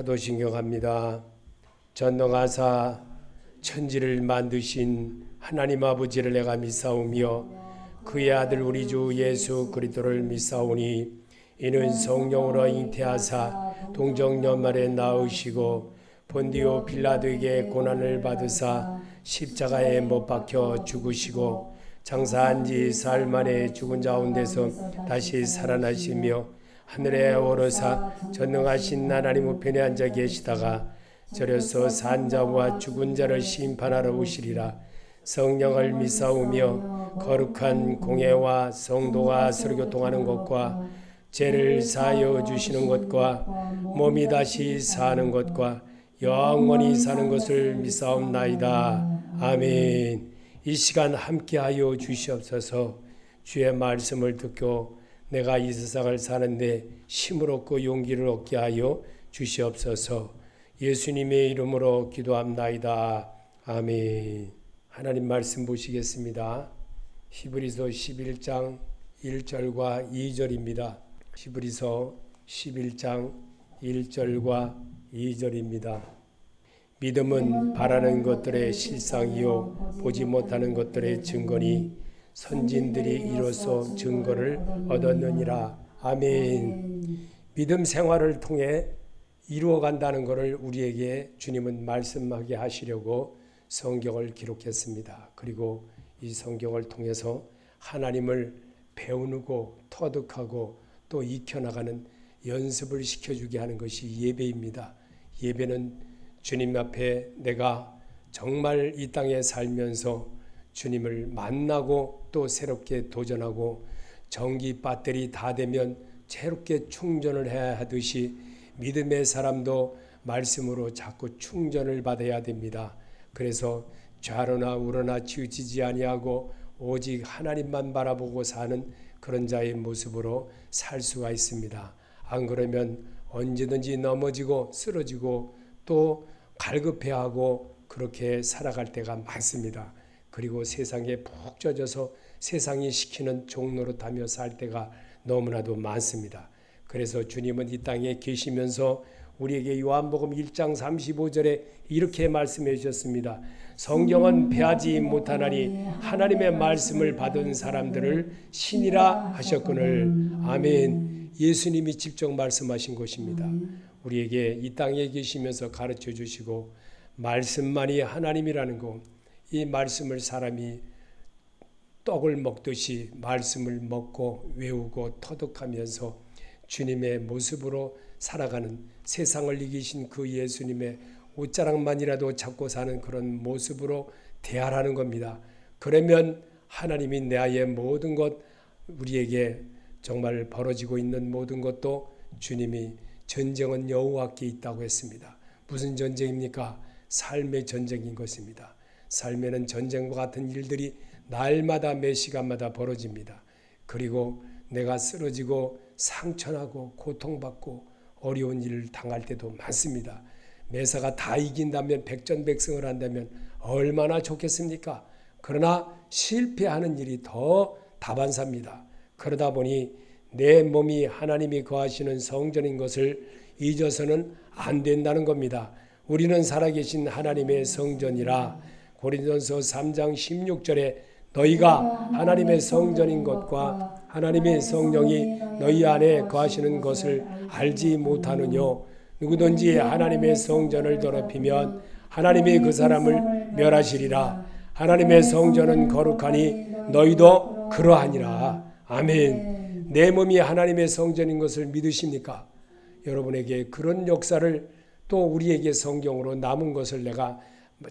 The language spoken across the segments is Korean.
사도신경합니다. 전능하사 천지를 만드신 하나님 아버지를 내가 믿사오며 그의 아들 우리 주 예수 그리스도를 믿사오니 이는 성령으로 잉태하사 동정연말에 낳으시고 본디오 빌라도에게 고난을 받으사 십자가에 못 박혀 죽으시고 장사한 지 사흘 만에 죽은 자 가운데서 다시 살아나시며 하늘에 오르사 전능하신 하나님 우편에 앉아 계시다가 저려서 산 자와 죽은 자를 심판하러 오시리라. 성령을 믿사오며 거룩한 공예와 성도가 서로교통하는 것과 죄를 사하여 주시는 것과 몸이 다시 사는 것과 영원히 사는 것을 믿사옵나이다. 아멘. 이 시간 함께하여 주시옵소서. 주의 말씀을 듣고 내가 이 세상을 사는데 힘을 얻고 용기를 얻게 하여 주시옵소서. 예수님의 이름으로 기도합나이다. 아멘. 하나님 말씀 보시겠습니다. 히브리서 11장 1절과 2절입니다. 히브리서 11장 1절과 2절입니다. 믿음은 바라는 것들의 실상이요 보지 못하는 것들의 증거니 선진들이 이로써 증거를 얻었느니라. 아멘. 믿음 생활을 통해 이루어간다는 것을 우리에게 주님은 말씀하게 하시려고 성경을 기록했습니다. 그리고 이 성경을 통해서 하나님을 배우고 터득하고 또 익혀나가는 연습을 시켜주게 하는 것이 예배입니다. 예배는 주님 앞에 내가 정말 이 땅에 살면서 주님을 만나고 또 새롭게 도전하고 전기 배터리 다 되면 새롭게 충전을 해야 하듯이 믿음의 사람도 말씀으로 자꾸 충전을 받아야 됩니다. 그래서 좌로나 우로나 치우치지 아니하고 오직 하나님만 바라보고 사는 그런 자의 모습으로 살 수가 있습니다. 안 그러면 언제든지 넘어지고 쓰러지고 또 갈급해하고 그렇게 살아갈 때가 많습니다. 그리고 세상에 푹 젖어서 세상이 시키는 종노릇하며 살 때가 너무나도 많습니다. 그래서 주님은 이 땅에 계시면서 우리에게 요한복음 1장 35절에 이렇게 말씀해 주셨습니다. 성경은 패하지 못하나니 하나님의 말씀을 받은 사람들을 신이라 하셨거늘. 아멘. 예수님이 직접 말씀하신 것입니다. 우리에게 이 땅에 계시면서 가르쳐 주시고 말씀만이 하나님이라는 것, 이 말씀을 사람이 떡을 먹듯이 말씀을 먹고 외우고 터득하면서 주님의 모습으로 살아가는 세상을 이기신 그 예수님의 옷자락만이라도 잡고 사는 그런 모습으로 대하라는 겁니다. 그러면 하나님이 내의 모든 것, 우리에게 정말 벌어지고 있는 모든 것도 주님이 전쟁은 여호와께 있다고 했습니다. 무슨 전쟁입니까? 삶의 전쟁인 것입니다. 삶에는 전쟁과 같은 일들이 날마다 매 시간마다 벌어집니다. 그리고 내가 쓰러지고 상처나고 고통받고 어려운 일을 당할 때도 많습니다. 매사가 다 이긴다면 백전백승을 한다면 얼마나 좋겠습니까? 그러나 실패하는 일이 더 다반사입니다. 그러다 보니 내 몸이 하나님이 거하시는 성전인 것을 잊어서는 안 된다는 겁니다. 우리는 살아계신 하나님의 성전이라 고린도전서 3장 16절에 너희가 하나님의 성전인 것과 하나님의 성령이 너희 안에 거하시는 것을 알지 못하느뇨. 누구든지 하나님의 성전을 더럽히면 하나님이 그 사람을 멸하시리라. 하나님의 성전은 거룩하니 너희도 그러하니라. 아멘. 내 몸이 하나님의 성전인 것을 믿으십니까? 여러분에게 그런 역사를 또 우리에게 성경으로 남은 것을 내가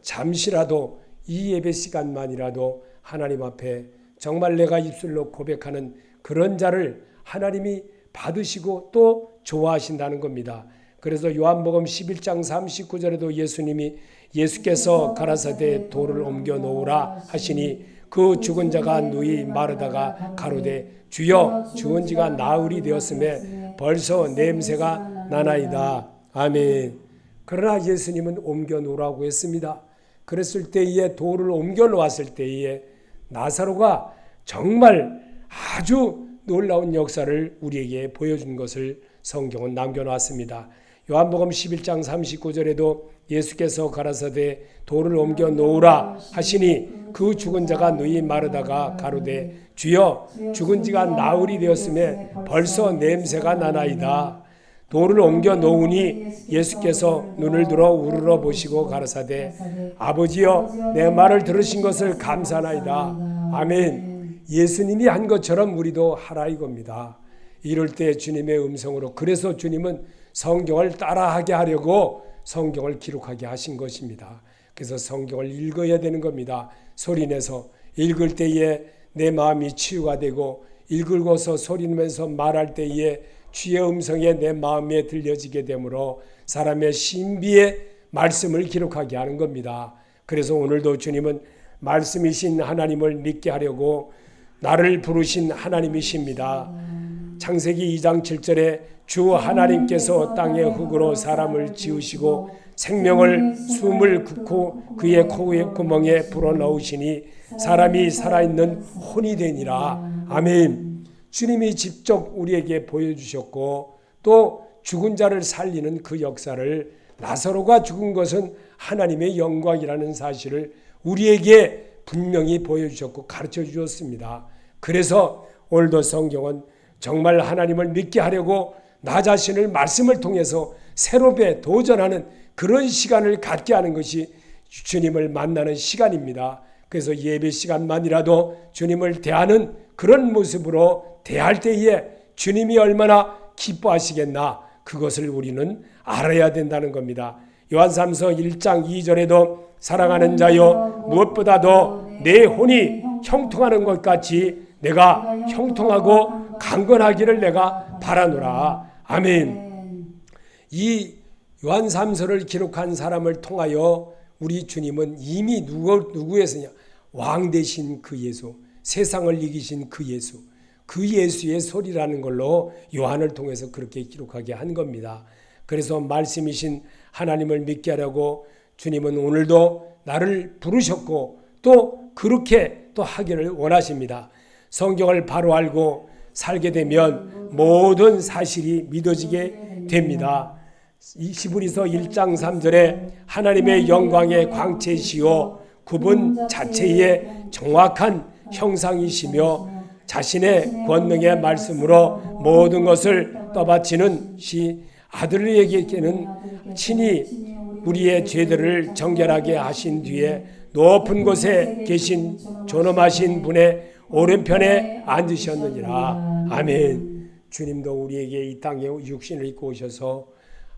잠시라도 이 예배 시간만이라도 하나님 앞에 정말 내가 입술로 고백하는 그런 자를 하나님이 받으시고 또 좋아하신다는 겁니다. 그래서 요한복음 11장 39절에도 예수께서 가라사대 돌을 옮겨 놓으라 하시니 그 죽은 자가 누이 마르다가 가로되 주여 죽은 지가 나흘이 되었음에 벌써 냄새가 나나이다. 아멘. 그러나 예수님은 옮겨 놓으라고 했습니다. 그랬을 때에 돌을 옮겨 놓았을 때에 나사로가 정말 아주 놀라운 역사를 우리에게 보여준 것을 성경은 남겨놨습니다. 요한복음 11장 39절에도 예수께서 가라사대 돌을 옮겨 놓으라 하시니 그 죽은 자가 누이 마르다가 가로되 주여 죽은 지가 나흘이 되었음에 벌써 냄새가 나나이다. 돌을 옮겨 놓으니 예수께서 눈을 들어 우러러 보시고 가라사대 아버지여 내 말을 들으신 것을 감사하나이다. 아멘. 예수님이 한 것처럼 우리도 하라 이겁니다. 이럴 때 주님의 음성으로, 그래서 주님은 성경을 따라하게 하려고 성경을 기록하게 하신 것입니다. 그래서 성경을 읽어야 되는 겁니다. 소리내서 읽을 때에 내 마음이 치유가 되고, 읽고서 소리내면서 말할 때에 주의 음성에 내 마음에 들려지게 되므로 사람의 신비의 말씀을 기록하게 하는 겁니다. 그래서 오늘도 주님은 말씀이신 하나님을 믿게 하려고 나를 부르신 하나님이십니다. 창세기 2장 7절에 주 하나님께서 땅의 흙으로 사람을 지으시고 생명을 숨을 긋고 그의 코의 구멍에 불어넣으시니 사람이 살아있는 혼이 되니라. 아멘. 주님이 직접 우리에게 보여주셨고, 또 죽은 자를 살리는 그 역사를, 나사로가 죽은 것은 하나님의 영광이라는 사실을 우리에게 분명히 보여주셨고 가르쳐 주셨습니다. 그래서 오늘도 성경은 정말 하나님을 믿게 하려고 나 자신을 말씀을 통해서 새롭게 도전하는 그런 시간을 갖게 하는 것이 주님을 만나는 시간입니다. 그래서 예배 시간만이라도 주님을 대하는 그런 모습으로 대할 때에 주님이 얼마나 기뻐하시겠나, 그것을 우리는 알아야 된다는 겁니다. 요한삼서 1장 2절에도 사랑하는 자여 무엇보다도 내 혼이 형통하는 것 같이 내가 형통하고 강건하기를 내가 바라노라. 아멘. 이 요한삼서를 기록한 사람을 통하여 우리 주님은 이미 누구에서냐? 왕 되신 그 예수, 세상을 이기신 그 예수, 그 예수의 소리라는 걸로 요한을 통해서 그렇게 기록하게 한 겁니다. 그래서 말씀이신 하나님을 믿게 하려고 주님은 오늘도 나를 부르셨고 또 그렇게 또 하기를 원하십니다. 성경을 바로 알고 살게 되면 모든 사실이 믿어지게 됩니다. 히브리서 1장 3절에 하나님의 영광의 광채시요 그분 자체의 정확한 형상이시며 자신의 권능의 말씀으로 모든 것을 떠받치는 시 아들에게는 친히 우리의 죄들을 정결하게 하신 뒤에 높은 곳에 계신 존엄하신 분의 오른편에 앉으셨느니라. 아멘. 주님도 우리에게 이 땅에 육신을 입고 오셔서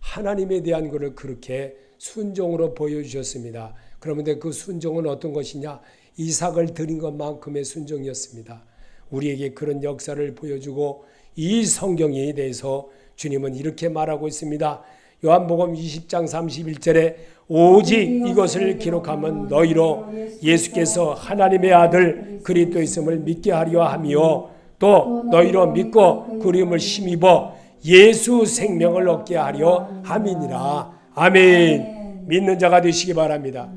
하나님에 대한 것을 그렇게 순종으로 보여주셨습니다. 그런데 그 순종은 어떤 것이냐? 이삭을 드린 것만큼의 순종이었습니다. 우리에게 그런 역사를 보여주고 이 성경에 대해서 주님은 이렇게 말하고 있습니다. 요한복음 20장 31절에 오직 이것을 기록하면 너희로 예수께서 하나님의 아들 그리스도이심을 믿게 하려 하며 또 너희로 믿고 그 이름을 힘입어 예수 생명을 얻게 하려 함이니라. 아멘. 믿는 자가 되시기 바랍니다.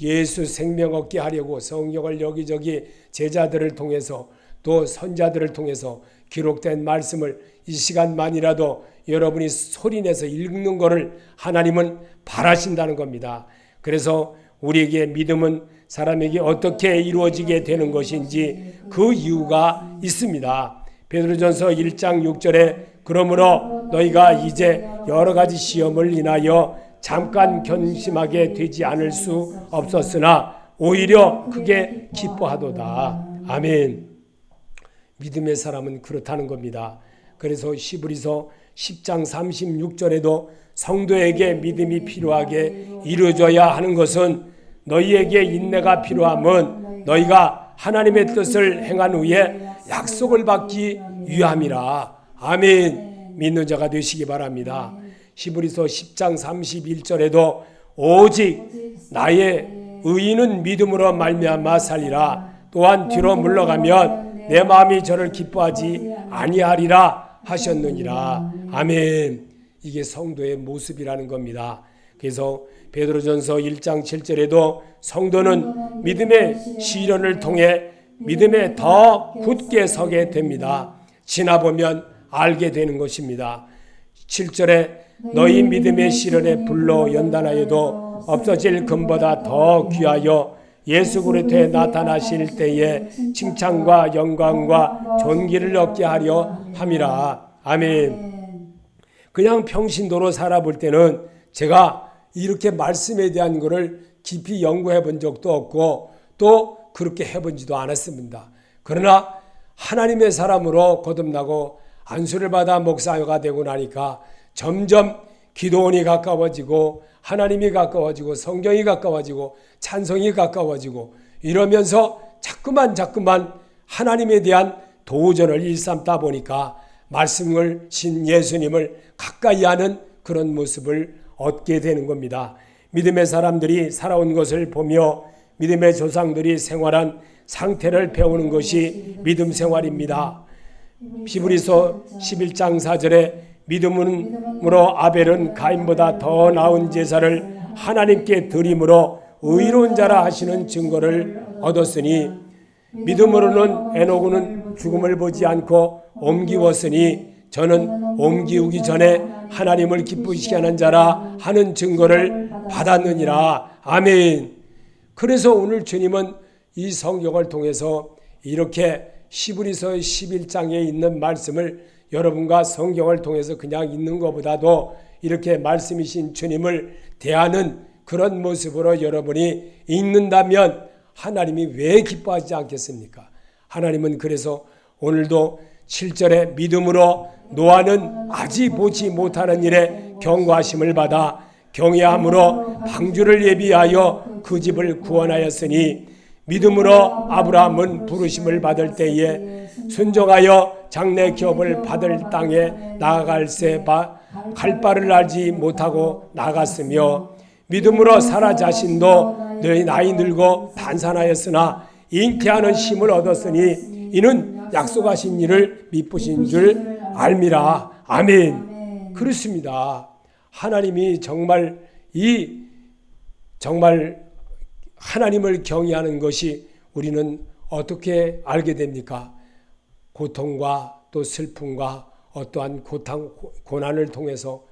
예수 생명 얻게 하려고 성경을 여기저기 제자들을 통해서 또 선자들을 통해서 기록된 말씀을 이 시간만이라도 여러분이 소리내서 읽는 것을 하나님은 바라신다는 겁니다. 그래서 우리에게 믿음은 사람에게 어떻게 이루어지게 되는 것인지 그 이유가 있습니다. 베드로전서 1장 6절에 그러므로 너희가 이제 여러 가지 시험을 인하여 잠깐 견심하게 되지 않을 수 없었으나 오히려 크게 기뻐하도다. 아멘. 믿음의 사람은 그렇다는 겁니다. 그래서 히브리서 10장 36절에도 성도에게 믿음이 필요하게 이루어져야 하는 것은 너희에게 인내가 필요함은 너희가 하나님의 뜻을 행한 후에 약속을 받기 위함이라. 아멘. 믿는 자가 되시기 바랍니다. 히브리서 10장 31절에도 오직 나의 의인은 믿음으로 말미암아 살리라. 또한 뒤로 물러가면 내 마음이 저를 기뻐하지 아니하리라 하셨느니라. 아멘. 이게 성도의 모습이라는 겁니다. 그래서 베드로전서 1장 7절에도 성도는 믿음의 시련을 통해 믿음에 더 굳게 서게 됩니다. 지나보면 알게 되는 것입니다. 7절에 너희 믿음의 시련에 불로 연단하여도 없어질 금보다 더 귀하여 예수 그리스도에 나타나실 때에 칭찬과 영광과 존귀를 얻게 하려 함이라. 아멘. 그냥 평신도로 살아볼 때는 제가 이렇게 말씀에 대한 것을 깊이 연구해 본 적도 없고 또 그렇게 해본지도 않았습니다. 그러나 하나님의 사람으로 거듭나고 안수를 받아 목사가 되고 나니까 점점 기도원이 가까워지고 하나님이 가까워지고 성경이 가까워지고 찬송이 가까워지고 이러면서 자꾸만 하나님에 대한 도전을 일삼다 보니까 말씀을 신 예수님을 가까이 하는 그런 모습을 얻게 되는 겁니다. 믿음의 사람들이 살아온 것을 보며 믿음의 조상들이 생활한 상태를 배우는 것이 믿음 생활입니다. 히브리서 11장 4절에 믿음으로 아벨은 가인보다 더 나은 제사를 하나님께 드림으로 의로운 자라 하시는 증거를 얻었으니 믿음으로는 에녹은 죽음을 보지 않고 옮기웠으니 저는 옮기우기 전에 하나님을 기쁘시게 하는 자라 하는 증거를 받았느니라. 아멘. 그래서 오늘 주님은 이 성경을 통해서 이렇게 히브리서 11장에 있는 말씀을 여러분과 성경을 통해서 그냥 읽는 것보다도 이렇게 말씀이신 주님을 대하는 그런 모습으로 여러분이 읽는다면 하나님이 왜 기뻐하지 않겠습니까? 하나님은 그래서 오늘도 7절에 믿음으로 노아는 아직 보지 못하는 일에 경고하심을 받아 경외함으로 방주를 예비하여 그 집을 구원하였으니 믿음으로 아브라함은 부르심을 받을 때에 순종하여 장래 기업을 받을 땅에 나아갈새 갈 바를 알지 못하고 나갔으며 믿음으로 사라 자신도 너희 나이 늙어 단산하였으나 잉태하는 힘을 얻었으니 이는 약속하신 일을 미쁘신 줄 알미라. 아멘. 그렇습니다. 하나님이 정말 하나님을 경외하는 것이 우리는 어떻게 알게 됩니까? 고통과 또 슬픔과 어떠한 고난을 통해서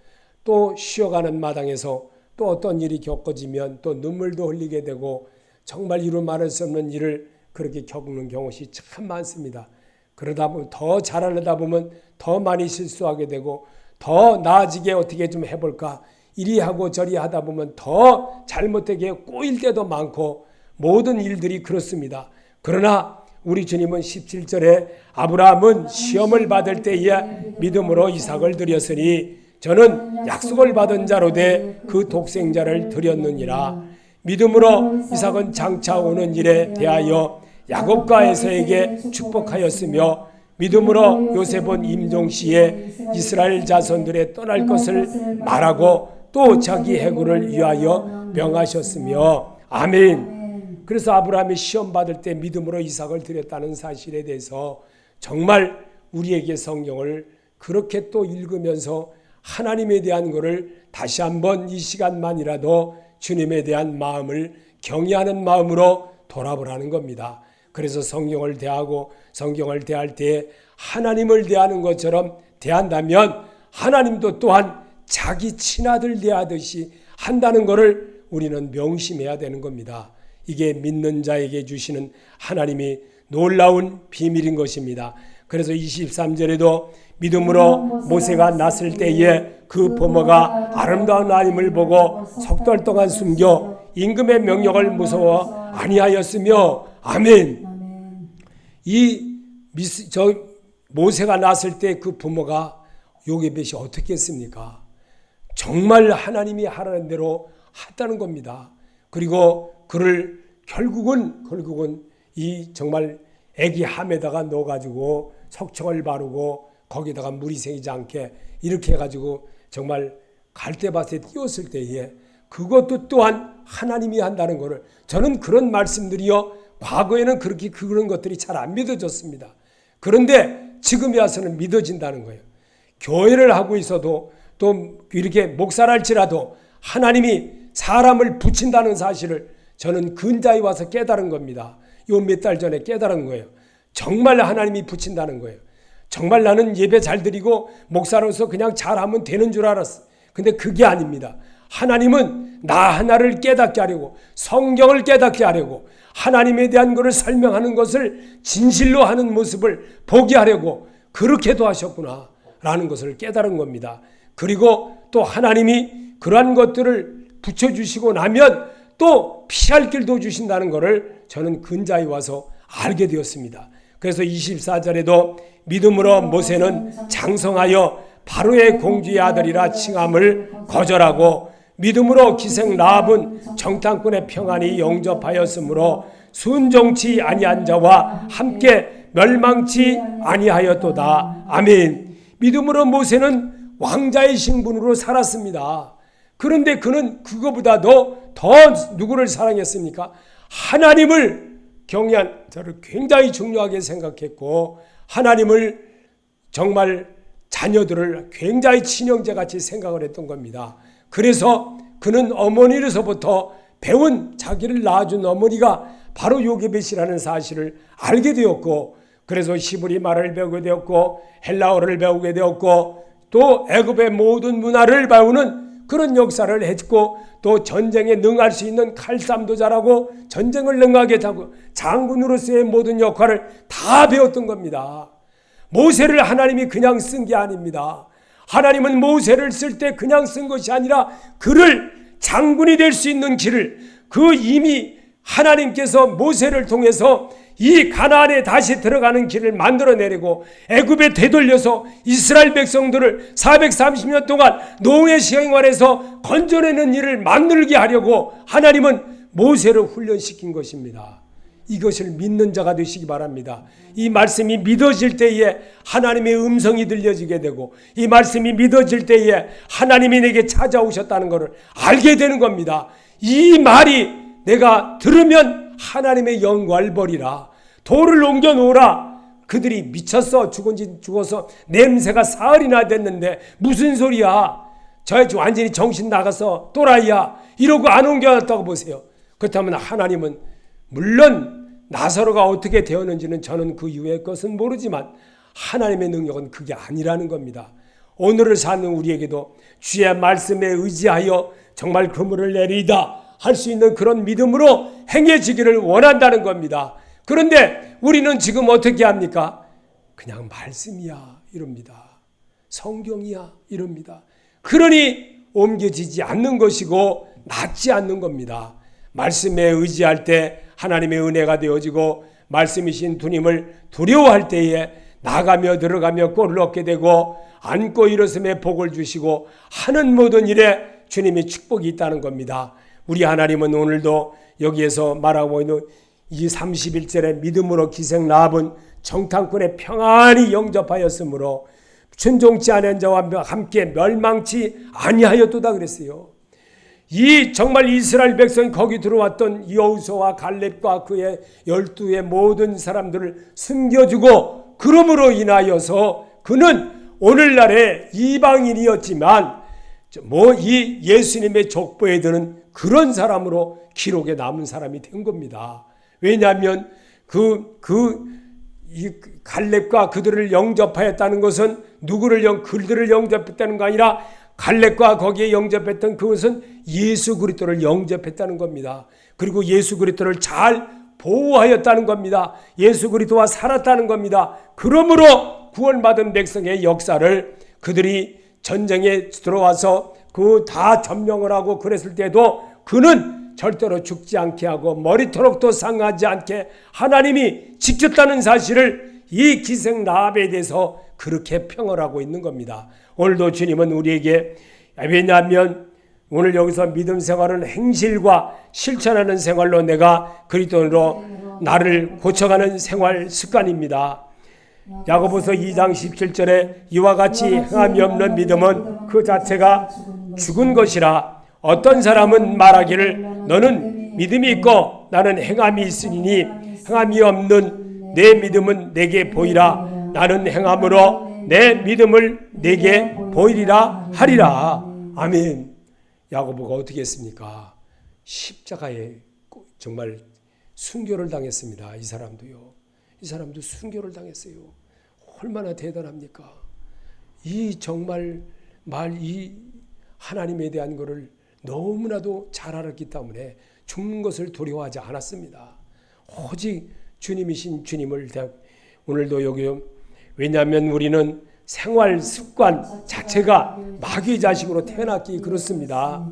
또 쉬어가는 마당에서 또 어떤 일이 겪어지면 또 눈물도 흘리게 되고 정말 이루 말할 수 없는 일을 그렇게 겪는 경우가 참 많습니다. 그러다 보면 더 잘하려다 보면 더 많이 실수하게 되고 더 나아지게 어떻게 좀 해볼까 이리 하고 저리 하다 보면 더 잘못되게 꼬일 때도 많고 모든 일들이 그렇습니다. 그러나 우리 주님은 17절에 아브라함은 시험을 받을 때에 믿음으로 이삭을 드렸으니 저는 약속을 받은 자로 돼 그 독생자를 드렸느니라. 믿음으로 이삭은 장차 오는 일에 대하여 야곱과 에서에게 축복하였으며 믿음으로 요셉은 임종시에 이스라엘 자손들의 떠날 것을 말하고 또 자기 해구를 위하여 명하셨으며 아멘. 그래서 아브라함이 시험 받을 때 믿음으로 이삭을 드렸다는 사실에 대해서 정말 우리에게 성경을 그렇게 또 읽으면서 하나님에 대한 것을 다시 한번 이 시간만이라도 주님에 대한 마음을 경외하는 마음으로 돌아보라는 겁니다. 그래서 성경을 대하고 성경을 대할 때 하나님을 대하는 것처럼 대한다면 하나님도 또한 자기 친아들 대하듯이 한다는 것을 우리는 명심해야 되는 겁니다. 이게 믿는 자에게 주시는 하나님이 놀라운 비밀인 것입니다. 그래서 23절에도 믿음으로 모세가 났을 때에 그 부모가 아름다운 하나님을 보고 석 달 동안 숨겨 임금의 명령을 무서워 아니하였으며 아멘. 모세가 났을 때 그 부모가 요게벳이 어떻게 했습니까? 정말 하나님이 하라는 대로 했다는 겁니다. 그리고 그를 결국은 이 정말 애기 함에다가 넣어가지고 석청을 바르고 거기다가 물이 새이지 않게 이렇게 해가지고 정말 갈대밭에 띄웠을 때에 그것도 또한 하나님이 한다는 것을 저는 그런 말씀들이요 과거에는 그렇게 그런 것들이 잘 안 믿어졌습니다. 그런데 지금에 와서는 믿어진다는 거예요. 교회를 하고 있어도 또 이렇게 목사를 할지라도 하나님이 사람을 붙인다는 사실을 저는 근자에 와서 깨달은 겁니다. 요 몇 달 전에 깨달은 거예요. 정말 하나님이 붙인다는 거예요. 정말 나는 예배 잘 드리고 목사로서 그냥 잘하면 되는 줄 알았어. 근데 그게 아닙니다. 하나님은 나 하나를 깨닫게 하려고, 성경을 깨닫게 하려고, 하나님에 대한 것을 설명하는 것을 진실로 하는 모습을 보게 하려고 그렇게도 하셨구나 라는 것을 깨달은 겁니다. 그리고 또 하나님이 그러한 것들을 붙여주시고 나면 또 피할 길도 주신다는 것을 저는 근자에 와서 알게 되었습니다. 그래서 24절에도 믿음으로 모세는 장성하여 바로의 공주의 아들이라 칭함을 거절하고 믿음으로 기생 라합은 정탐꾼의 평안이 영접하였으므로 순종치 아니한 자와 함께 멸망치 아니하였도다. 아멘. 믿음으로 모세는 왕자의 신분으로 살았습니다. 그런데 그는 그거보다도 더 누구를 사랑했습니까? 하나님을 경외한 자를 굉장히 중요하게 생각했고 하나님을 정말 자녀들을 굉장히 친형제같이 생각을 했던 겁니다. 그래서 그는 어머니로서부터 배운 자기를 낳아준 어머니가 바로 요게벳이라는 사실을 알게 되었고 그래서 히브리 말을 배우게 되었고 헬라어를 배우게 되었고 또 애굽의 모든 문화를 배우는 그런 역사를 했고 또 전쟁에 능할 수 있는 칼싸움도 잘하고 전쟁을 능하게 하고 장군으로서의 모든 역할을 다 배웠던 겁니다. 모세를 하나님이 그냥 쓴 게 아닙니다. 하나님은 모세를 쓸 때 그냥 쓴 것이 아니라 그를 장군이 될 수 있는 길을 그 이미 하나님께서 모세를 통해서 이 가나안에 다시 들어가는 길을 만들어내리고 애굽에 되돌려서 이스라엘 백성들을 430년 동안 노예 생활에서 건져내는 일을 만들게 하려고 하나님은 모세를 훈련시킨 것입니다. 이것을 믿는 자가 되시기 바랍니다. 이 말씀이 믿어질 때에 하나님의 음성이 들려지게 되고 이 말씀이 믿어질 때에 하나님이 내게 찾아오셨다는 것을 알게 되는 겁니다. 이 말이 내가 들으면 하나님의 영광을 버리라. 돌을 옮겨 놓으라. 그들이 미쳤어. 죽어서 냄새가 사흘이나 됐는데 무슨 소리야. 저 완전히 정신 나가서 또라이야. 이러고 안 옮겨놨다고 보세요. 그렇다면 하나님은 물론 나사로가 어떻게 되었는지는 저는 그 이후의 것은 모르지만 하나님의 능력은 그게 아니라는 겁니다. 오늘을 사는 우리에게도 주의 말씀에 의지하여 정말 그물을 내리다 할 수 있는 그런 믿음으로 행해지기를 원한다는 겁니다. 그런데 우리는 지금 어떻게 합니까? 그냥 말씀이야 이럽니다. 성경이야 이럽니다. 그러니 옮겨지지 않는 것이고 낫지 않는 겁니다. 말씀에 의지할 때 하나님의 은혜가 되어지고 말씀이신 주님을 두려워할 때에 나가며 들어가며 꼴을 얻게 되고 앉고 일어섬에 복을 주시고 하는 모든 일에 주님의 축복이 있다는 겁니다. 우리 하나님은 오늘도 여기에서 말하고 있는 이 31절에 믿음으로 기생 라합은 정탐꾼의 평안히 영접하였으므로 순종치 않은 자와 함께 멸망치 아니하였도다 그랬어요. 이 정말 이스라엘 백성이 거기 들어왔던 여호수아와 갈렙과 그의 12의 모든 사람들을 숨겨주고 그러므로 인하여서 그는 오늘날의 이방인이었지만 이 예수님의 족보에 드는 그런 사람으로 기록에 남은 사람이 된 겁니다. 왜냐하면 이 갈렙과 그들을 영접하였다는 것은 그들을 영접했다는 거 아니라 갈렙과 거기에 영접했던 그것은 예수 그리스도를 영접했다는 겁니다. 그리고 예수 그리스도를 잘 보호하였다는 겁니다. 예수 그리스도와 살았다는 겁니다. 그러므로 구원받은 백성의 역사를 그들이 전쟁에 들어와서 그 다 점령을 하고 그랬을 때도 그는 절대로 죽지 않게 하고 머리토록도 상하지 않게 하나님이 지켰다는 사실을 이 기생 라합에 대해서 그렇게 평을 하고 있는 겁니다. 오늘도 주님은 우리에게 왜냐하면 오늘 여기서 믿음 생활은 행실과 실천하는 생활로 내가 그리스도로 나를 고쳐가는 생활 습관입니다. 야고보서 2장 17절에 이와 같이 행함이 없는 믿음은 그 자체가 죽은 것이라 어떤 사람은 말하기를 너는 믿음이 있고 나는 행함이 있으니 행함이 없는 내 믿음은 내게 보이라 나는 행함으로 내 믿음을 내게 보이리라 하리라. 아멘. 야고보가 어떻게 했습니까? 십자가에 정말 순교를 당했습니다. 이 사람도 순교를 당했어요. 얼마나 대단합니까? 이 정말 이 하나님에 대한 것을 너무나도 잘 알았기 때문에 죽는 것을 두려워하지 않았습니다. 오직 주님이신 주님을 오늘도 여기, 왜냐하면 우리는 생활 습관 자체가 마귀의 자식으로 태어났기 그렇습니다.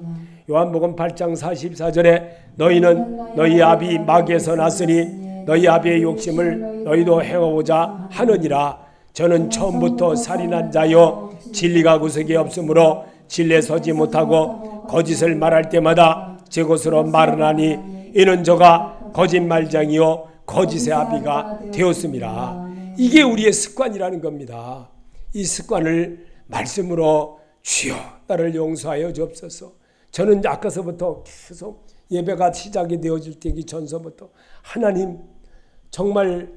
요한복음 8장 44절에 너희는 너희 아비 마귀에서 났으니 너희 아비의 욕심을 너희도 행하고자 하느니라. 저는 처음부터 살인한 자요 진리가 구석에 없으므로 진리에 서지 못하고 거짓을 말할 때마다 제 것으로 말하나니 이는 저가 거짓말장이요 거짓의 아비가 되었습니다. 이게 우리의 습관이라는 겁니다. 이 습관을 말씀으로 주여 나를 용서하여 주옵소서. 저는 아까서부터 계속 예배가 시작이 되어질 때기 전서부터 하나님 정말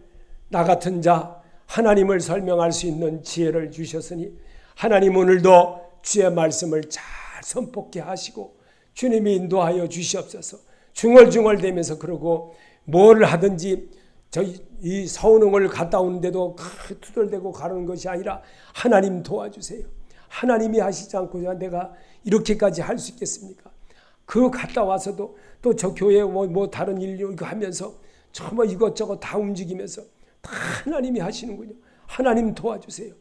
나 같은 자 하나님을 설명할 수 있는 지혜를 주셨으니 하나님 오늘도 주의 말씀을 잘 선포케 하시고 주님이 인도하여 주시옵소서. 중얼중얼대면서 그러고 뭘 하든지 이 서운흥을 갔다 오는데도 투덜대고 가는 것이 아니라 하나님 도와주세요. 하나님이 하시지 않고 내가 이렇게까지 할 수 있겠습니까? 그 갔다 와서도 또 저 교회 뭐 다른 일 이거 하면서 정말 이것저것 다 움직이면서 다 하나님이 하시는군요. 하나님 도와주세요.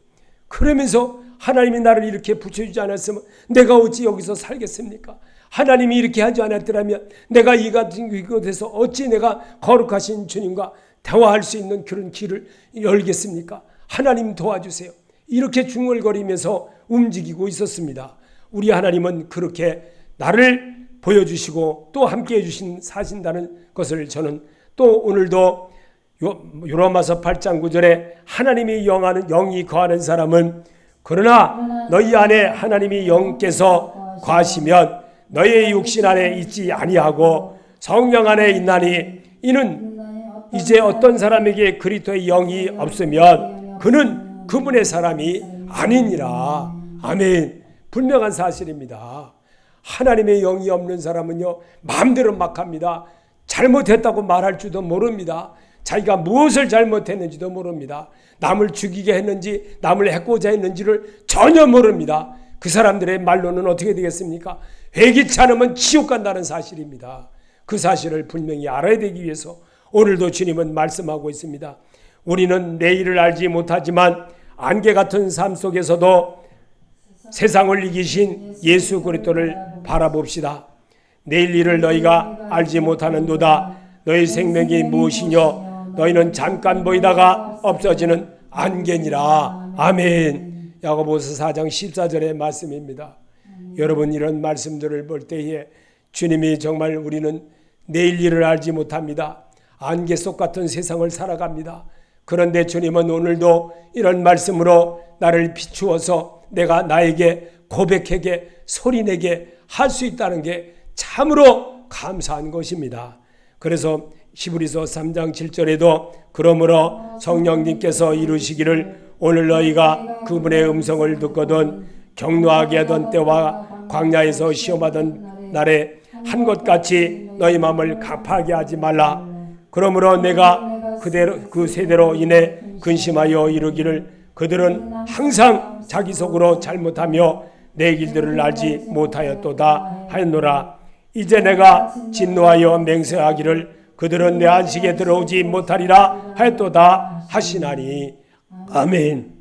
그러면서 하나님이 나를 이렇게 붙여주지 않았으면 내가 어찌 여기서 살겠습니까? 하나님이 이렇게 하지 않았더라면 내가 이 같은 이곳에서 어찌 내가 거룩하신 주님과 대화할 수 있는 그런 길을 열겠습니까? 하나님 도와주세요. 이렇게 중얼거리면서 움직이고 있었습니다. 우리 하나님은 그렇게 나를 보여주시고 또 함께해 사신다는 것을 저는 또 오늘도 로마서 8장 9절에 하나님이 영이 거하는 사람은 그러나 너희 안에 하나님이 영께서 거하시면 너희의 육신 안에 있지 아니하고 성령 안에 있나니 이는 이제 어떤 사람에게 그리스도의 영이 없으면 그는 그분의 사람이 아니니라. 아멘. 분명한 사실입니다. 하나님의 영이 없는 사람은요 마음대로 막 합니다. 잘못했다고 말할 줄도 모릅니다. 자기가 무엇을 잘못했는지도 모릅니다. 남을 죽이게 했는지 남을 해코자 했는지를 전혀 모릅니다. 그 사람들의 말로는 어떻게 되겠습니까? 회개치 않으면 지옥 간다는 사실입니다. 그 사실을 분명히 알아야 되기 위해서 오늘도 주님은 말씀하고 있습니다. 우리는 내일을 알지 못하지만 안개 같은 삶 속에서도 세상을 이기신 예수 그리스도를 바라봅시다. 내일 일을 너희가 알지 못하는도다. 너희 생명이 무엇이뇨? 너희는 잠깐 보이다가 없어지는 안개니라. 아멘. 야고보서 4장 14절의 말씀입니다. 여러분 이런 말씀들을 볼 때에 주님이 정말 우리는 내일 일을 알지 못합니다. 안개 속 같은 세상을 살아갑니다. 그런데 주님은 오늘도 이런 말씀으로 나를 비추어서 내가 나에게 고백하게 소리내게 할 수 있다는 게 참으로 감사한 것입니다. 그래서 히브리서 3장 7절에도 그러므로 성령님께서 이루시기를 오늘 너희가 그분의 음성을 듣거든 격노하게 하던 때와 광야에서 시험하던 날에 한 것 같이 너희 마음을 급하게 하지 말라. 그러므로 내가 그 세대로 인해 근심하여 이르기를 그들은 항상 자기 속으로 잘못하며 내 길들을 알지 못하였도다 하였노라. 이제 내가 진노하여 맹세하기를 그들은 내 안식에 들어오지 못하리라 하였도다 하시나니. 아멘.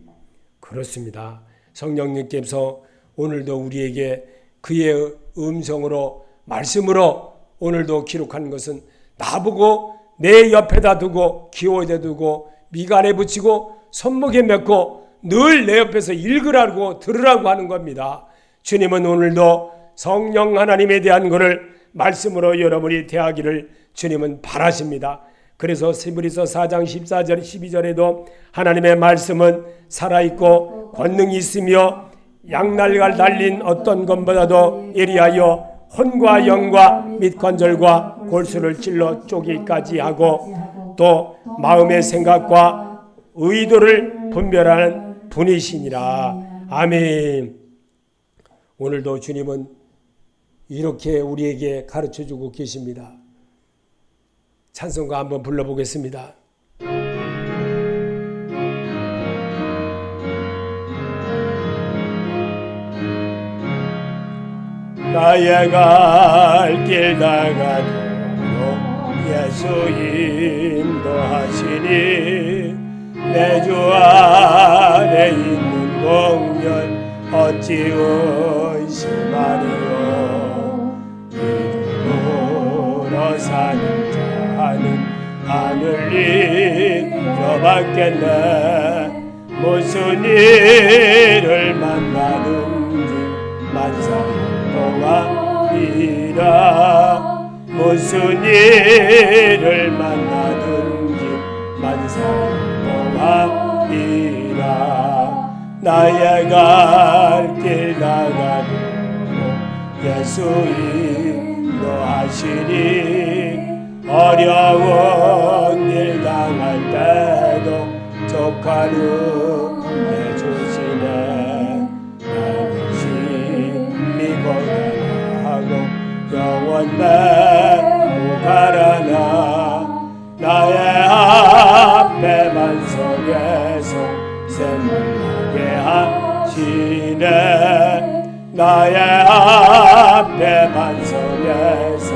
그렇습니다. 성령님께서 오늘도 우리에게 그의 음성으로 말씀으로 오늘도 기록하는 것은 나보고 내 옆에다 두고 기호에다 두고 미간에 붙이고 손목에 맺고 늘 내 옆에서 읽으라고 들으라고 하는 겁니다. 주님은 오늘도 성령 하나님에 대한 것을 말씀으로 여러분이 대하기를 주님은 바라십니다. 그래서 히브리서 4장 14절 12절에도 하나님의 말씀은 살아있고 권능이 있으며 양날갈 달린 어떤 것보다도 예리하여 혼과 영과 및 관절과 골수를 찔러 쪼개기까지 하고 또 마음의 생각과 의도를 분별하는 분이시니라. 아멘. 오늘도 주님은 이렇게 우리에게 가르쳐주고 계십니다. 찬송가 한번 불러보겠습니다. 나의 갈 길 다가도록 예수 인도하시니 내 주 안에 있는 공연 어찌 의심하리요. 믿음으로 사는 자는 하늘 잃어봤겠네. 무슨 일을 만나든지 만사의 동안이라 무슨 일을 만나든지 만사의 동안이라 나의 갈 길 나가도록 예수 인도하시니 어려운 일 당할 때도 족하루 내주시네. 나는 심히 고단하고 영원 매우 가라나 나의 앞에 반석에서 샘물나게 하시네. 나의 앞에 반석에서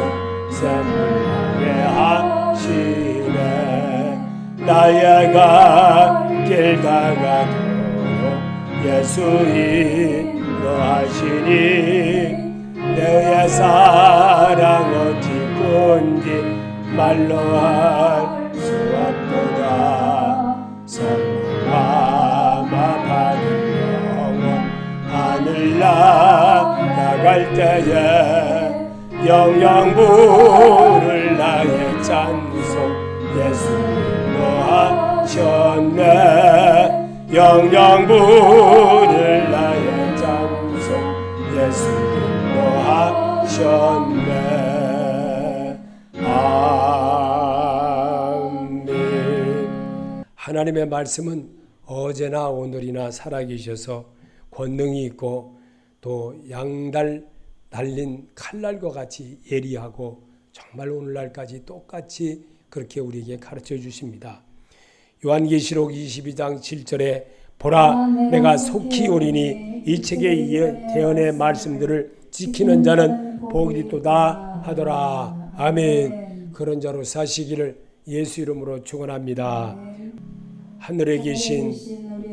샘물나게 하시네. 나의 갈 길 다가도록 예수 인도하시니 너의 사랑 어찌 큰지 말로 할 수 없도다. 성령함아 받은 영혼 하늘 나갈 때에 영영 부를 나의 찬송 예수 인도하셨네. 영영 부를 나의 찬송 예수 인도하셨네. 아멘. 하나님의 말씀은 어제나 오늘이나 살아계셔서 권능이 있고 또 양달 달린 칼날과 같이 예리하고 정말 오늘날까지 똑같이 그렇게 우리에게 가르쳐 주십니다. 요한계시록 22장 7절에 보라 내가 속히 오리니 이 책의 예언의 말씀들을 지키는 자는 복이 있도다 하더라. 아멘. 그런 자로 사시기를 예수 이름으로 축원합니다. 하늘에 계신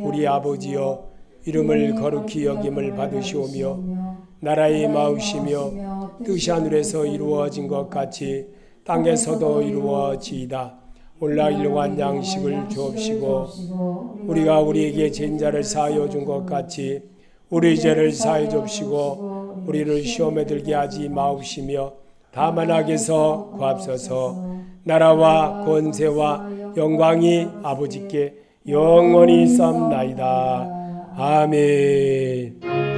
우리 아버지여 이름을 거룩히 여김을 받으시오며 나라의 마으시며 뜻이 하늘에서 이루어진 것 같이 땅에서도 이루어지이다. 오늘날 일용할 양식을 주옵시고 우리가 우리에게 죄인 자를 사하여 준 것 같이 우리 죄를 사하여 줍시고 우리를 시험에 들게 하지 마옵시며 다만 악에서 구하옵소서. 나라와 권세와 영광이 아버지께 영원히 있사옵나이다. 아멘.